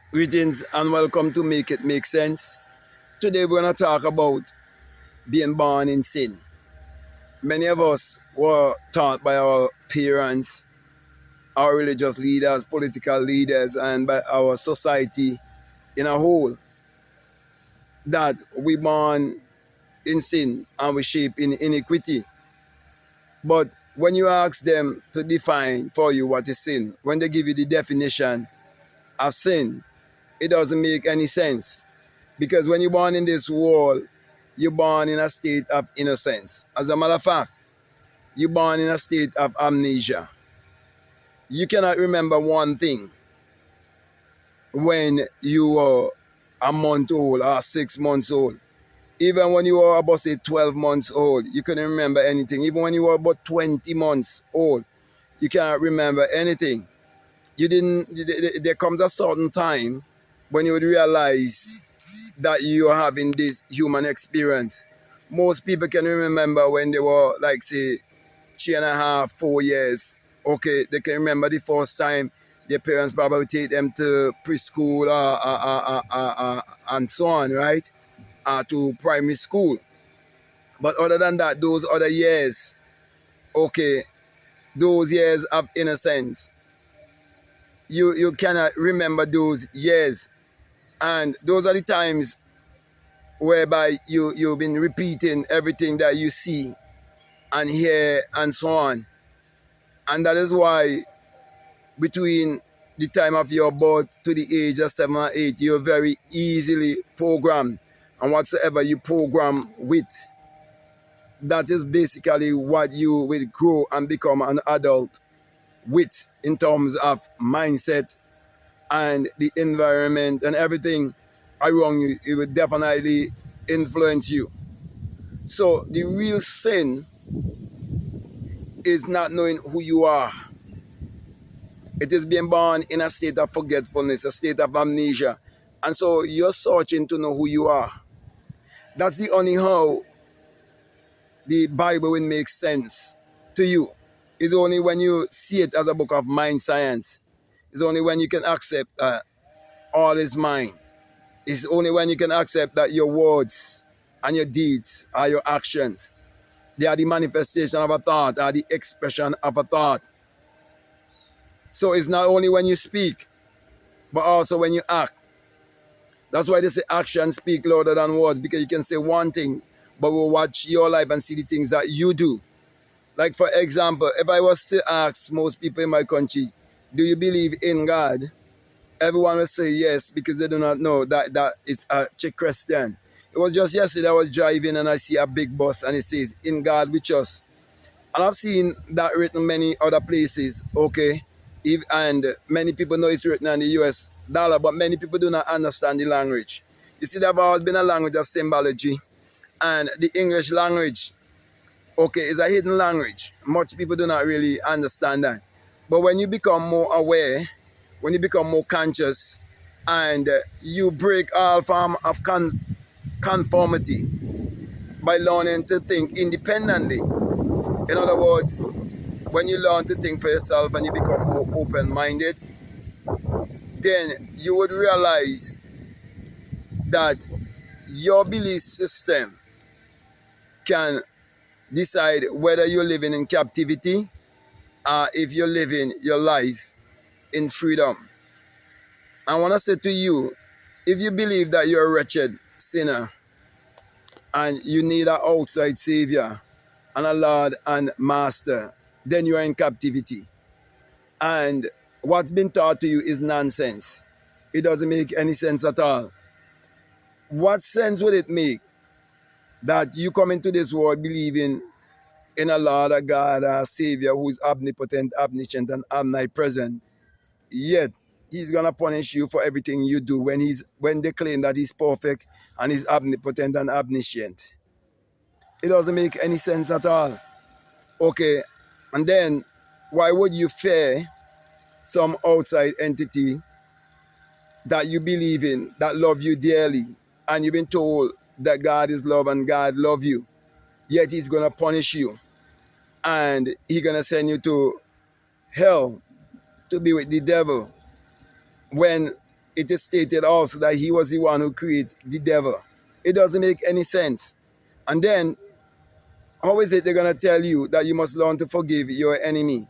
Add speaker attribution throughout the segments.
Speaker 1: Greetings and welcome to Make It Make Sense. Today we're going to talk about being born in sin. Many of us were taught by our parents, our religious leaders, political leaders, and by our society in a whole that we born in sin and we shape in iniquity. But when you ask them to define for you what is sin, when they give you the definition of sin, it doesn't make any sense. Because when you're born in this world, you're born in a state of innocence. As a matter of fact, you're born in a state of amnesia. You cannot remember one thing when you were a month old or 6 months old. Even when you were about, say, 12 months old, you couldn't remember anything. Even when you were about 20 months old, you cannot remember anything. You didn't. There comes a certain time when you would realize that you are having this human experience. Most people can remember when they were, like, say, 3.5, 4 years. Okay, they can remember the first time their parents probably take them to preschool and so on, right? To primary school. But other than that, those other years, okay, those years of innocence, you cannot remember those years. And those are the times whereby you've been repeating everything that you see and hear and so on. And that is why between the time of your birth to the age of 7 or 8, you're very easily programmed. And whatsoever you program with, that is basically what you will grow and become an adult with in terms of mindset and the environment and everything around you. It will definitely influence you. So the real sin is not knowing who you are. It is being born in a state of forgetfulness, a state of amnesia. And so you're searching to know who you are. That's the only how the Bible will make sense to you. It's only when you see it as a book of mind science. It's only when you can accept that all is mine. It's only when you can accept that your words and your deeds are your actions. They are the manifestation of a thought, are the expression of a thought. So it's not only when you speak, but also when you act. That's why they say actions speak louder than words, because you can say one thing, but we'll watch your life and see the things that you do. Like, for example, if I was to ask most people in my country, do you believe in God? Everyone will say yes, because they do not know that it's a Czech Christian. It was just yesterday I was driving and I see a big bus and it says, "In God we trust." And I've seen that written many other places, okay? And many people know it's written in the US dollar, but many people do not understand the language. You see, there have always been a language of symbology. And the English language, okay, is a hidden language. Much people do not really understand that. But when you become more aware, when you become more conscious, and you break all form of conformity by learning to think independently. In other words, when you learn to think for yourself and you become more open-minded, then you would realize that your belief system can decide whether you're living in captivity or if you're living your life in freedom. I want to say to you, if you believe that you're a wretched sinner and you need an outside savior and a Lord and Master, then you are in captivity. And what's been taught to you is nonsense. It doesn't make any sense at all. What sense would it make that you come into this world believing in a Lord, a God, a Savior who is omnipotent, omniscient, and omnipresent, yet He's gonna punish you for everything you do when they claim that He's perfect and He's omnipotent and omniscient? It doesn't make any sense at all. Okay, and then why would you fear some outside entity that you believe in, that love you dearly, and you've been told that God is love and God love you, yet He's gonna punish you and He's gonna send you to hell to be with the devil, when it is stated also that he was the one who created the devil. It doesn't make any sense. And then, how is it they're going to tell you that you must learn to forgive your enemy?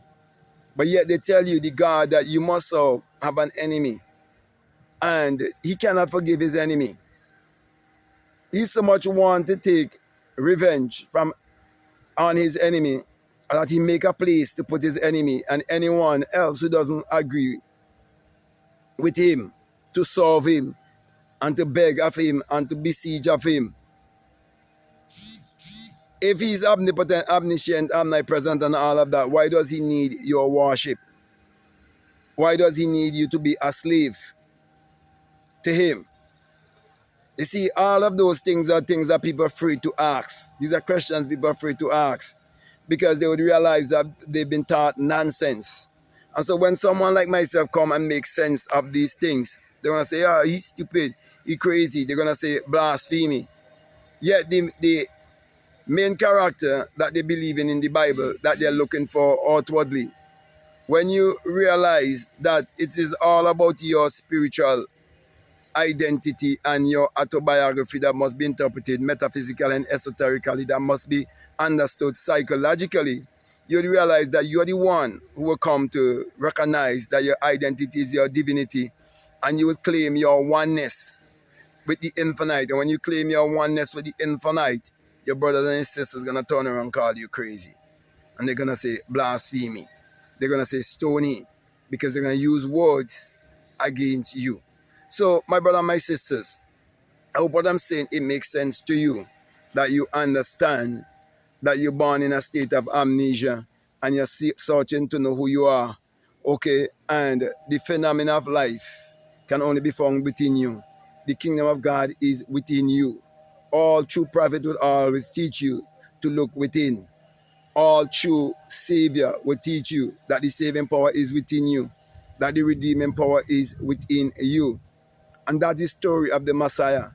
Speaker 1: But yet they tell you the God that you must serve have an enemy. And he cannot forgive his enemy. He so much want to take revenge from on his enemy that he make a place to put his enemy and anyone else who doesn't agree with him to serve him and to beg of him and to besiege of him. If he's omnipotent, omniscient, omnipresent and all of that, why does he need your worship? Why does he need you to be a slave to him? You see, all of those things are things that people are afraid to ask. These are questions people are afraid to ask because they would realize that they've been taught nonsense. And so when someone like myself come and make sense of these things, they're going to say, oh, he's stupid, he's crazy. They're going to say blasphemy. Yet the main character that they believe in the Bible, that they're looking for outwardly, when you realize that it is all about your spiritual identity and your autobiography that must be interpreted metaphysically and esoterically, that must be understood psychologically, you'll realize that you're the one who will come to recognize that your identity is your divinity, and you will claim your oneness with the infinite. And when you claim your oneness with the infinite, your brothers and sisters are going to turn around and call you crazy. And they're going to say blasphemy. They're going to say stony, because they're going to use words against you. So, my brother and my sisters, I hope what I'm saying, it makes sense to you, that you understand that you're born in a state of amnesia and you're searching to know who you are, okay? And the phenomena of life can only be found within you. The kingdom of God is within you. All true prophet will always teach you to look within. All true Savior will teach you that the saving power is within you, that the redeeming power is within you. And that's the story of the Messiah.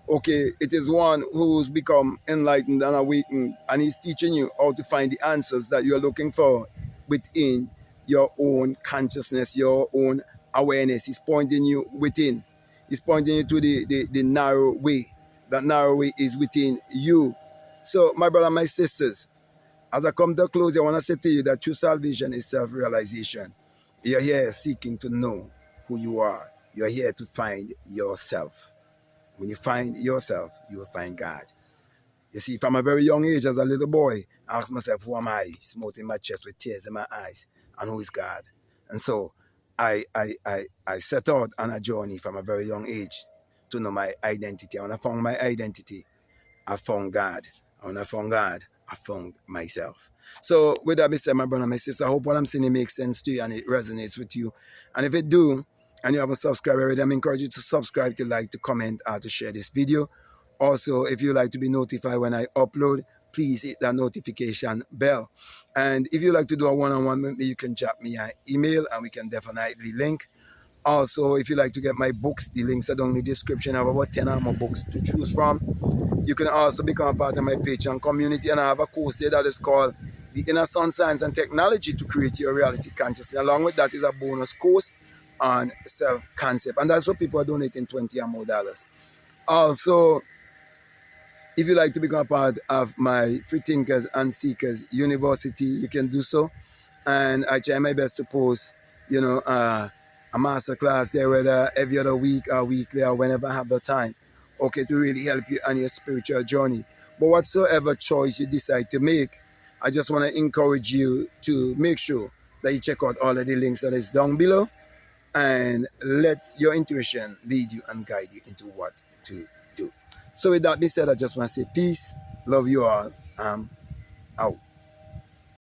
Speaker 1: Okay, it is one who's become enlightened and awakened, and he's teaching you how to find the answers that you're looking for within your own consciousness, your own awareness. He's pointing you within. He's pointing you to the narrow way. That narrow way is within you. So, my brother, my sisters, as I come to a close, I want to say to you that true salvation is self-realization. You're here seeking to know who you are. You're here to find yourself. When you find yourself, you will find God. You see, from a very young age, as a little boy, I asked myself, who am I? Smoting my chest with tears in my eyes. And who is God? And so I set out on a journey from a very young age to know my identity. And when I found my identity, I found God. And when I found God, I found myself. So with that being said, my brother and my sister, I hope what I'm saying, it makes sense to you and it resonates with you. And if it do, and you haven't subscribed already, I encourage you to subscribe, to like, to comment, or to share this video. Also, if you like to be notified when I upload, please hit that notification bell. And if you like to do a one-on-one with me, you can chat me an email and we can definitely link. Also, if you like to get my books, the links are down in the description. I have about 10 or more books to choose from. You can also become a part of my Patreon community, and I have a course there that is called The Inner Sun Science and Technology to Create Your Reality Consciousness. Along with that is a bonus course on self-concept, and that's what people are donating $20 or more. Also, if you like to become a part of my Free Thinkers and Seekers University, you can do so. And I try my best to post, a master class there, whether every other week or weekly or whenever I have the time, okay, to really help you on your spiritual journey. But whatsoever choice you decide to make, I just want to encourage you to make sure that you check out all of the links that is down below, and let your intuition lead you and guide you into what to do. So with that being said, I just want to say peace, love you all, out.